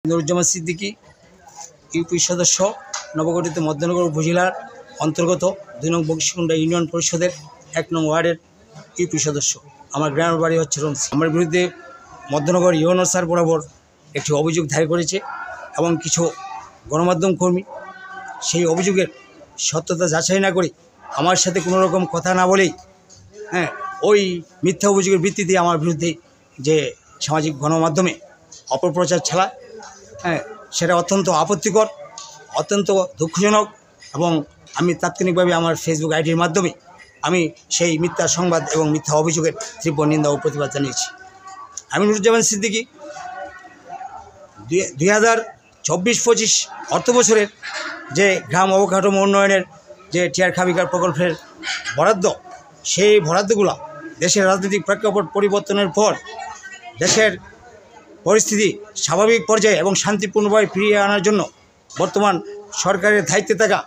Nuruzzaman Siddiqui UP সদস্য, নবগঠিত মধ্যনগর উপজেলার অন্তর্গত ২ নং বংশীকুণ্ডা ইউনিয়ন পরিষদের ১ নং ওয়ার্ডের ইউপি সদস্য। আমার গ্রামের বাড়ি হচ্ছে রমসি। আমার বিরুদ্ধে মধ্যনগর ইউএনও স্যার বরাবর একটি অভিযোগ দায়ের করেছে এবং কিছু গণমাধ্যম কর্মী সেই অভিযোগের সত্যতা যাচাই না করে আমার সাথে কোনো রকম কথা না বলেই ওই মিথ্যা অভিযোগের ভিত্তিতে আমার বিরুদ্ধে যে সামাজিক গণমাধ্যমে অপপ্রচার চালায়, সেটা অত্যন্ত আপত্তিকর, অত্যন্ত দুঃখজনক। এবং আমি তাৎক্ষণিকভাবে আমার ফেসবুক আইডির মাধ্যমে আমি সেই মিথ্যা সংবাদ এবং মিথ্যা অভিযোগের তীব্র নিন্দা ও প্রতিবাদ জানিয়েছি। আমি নুরুজ্জামান সিদ্দিকী 2024-25 অর্থবছরের যে গ্রাম অবকাঠামো উন্নয়নের যে টিআর খাবিকার প্রকল্পের বরাদ্দ, সেই বরাদ্দগুলো দেশের রাজনৈতিক প্রেক্ষাপট পরিবর্তনের পর দেশের পরিস্থিতি স্বাভাবিক পর্যায়ে এবং শান্তিপূর্ণভাবে ফিরিয়ে আনার জন্য বর্তমান সরকারের দায়িত্বে থাকা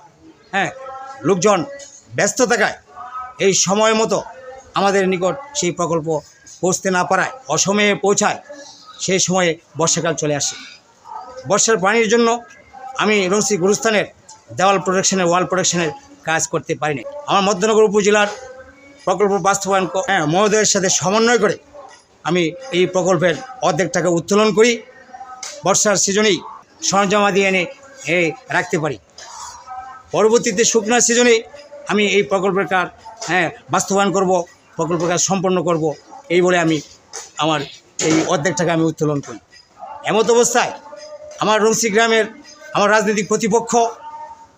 লোকজন ব্যস্ত থাকায় এই সময় মতো আমাদের নিকট সেই প্রকল্প পৌঁছতে না পারায়, অসময়ে পৌঁছায়, সেই সময়ে বর্ষাকাল চলে আসে। বর্ষার পানির জন্য আমি রমসি গুরুস্থানের দেওয়াল প্রোটেকশনের, ওয়াল প্রোটেকশনের কাজ করতে পারিনি। আমার মধ্যনগর উপজেলার প্রকল্প বাস্তবায়ন মহোদয়ের সাথে সমন্বয় করে আমি এই প্রকল্পের অর্ধেক টাকা উত্তোলন করি, বর্ষার সিজনেই সরঞ্জামাদি এনে রাখতে পারি। পরবর্তীতে শুকনা সিজনে আমি এই প্রকল্পের কাজ বাস্তবায়ন করব, প্রকল্পের কাজ সম্পন্ন করব, এই বলে আমি আমার এই অর্ধেক টাকা আমি উত্তোলন করি। এমত অবস্থায় আমার রমসি গ্রামের আমার রাজনৈতিক প্রতিপক্ষ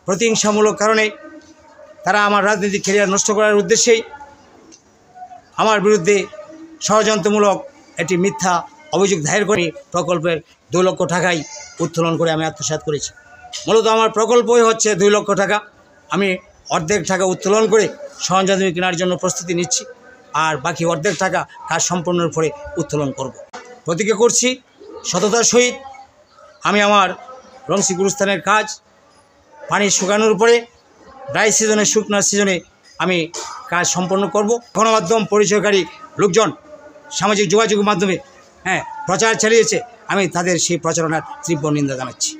প্রতিহিংসামূলক কারণে তারা আমার রাজনৈতিক ক্যারিয়ার নষ্ট করার উদ্দেশ্যেই আমার বিরুদ্ধে ষড়যন্ত্রমূলক একটি মিথ্যা অভিযোগ দায়ের করে প্রকল্পের 2 লক্ষ টাকাই উত্তোলন করে আমি আত্মসাৎ করেছি। মূলত আমার প্রকল্পই হচ্ছে 2 লক্ষ টাকা। আমি অর্ধেক টাকা উত্তোলন করে সরঞ্জাম কেনার জন্য প্রস্তুতি নিচ্ছি, আর বাকি অর্ধেক টাকা কাজ সম্পন্নের পরে উত্তোলন করব। প্রতিজ্ঞা করছি সততার সহিত আমি আমার রমসি গুরুস্থানের কাজ পানি শুকানোর উপরে ড্রাই সিজনে, শুকনা সিজনে আমি কাজ সম্পন্ন করব। গণমাধ্যম পরিচয়কারী লোকজন সামাজিক যোগাযোগের মাধ্যমে প্রচার চালিয়েছে, আমি তাদের সেই প্রচারণার তীব্র নিন্দা জানাচ্ছি।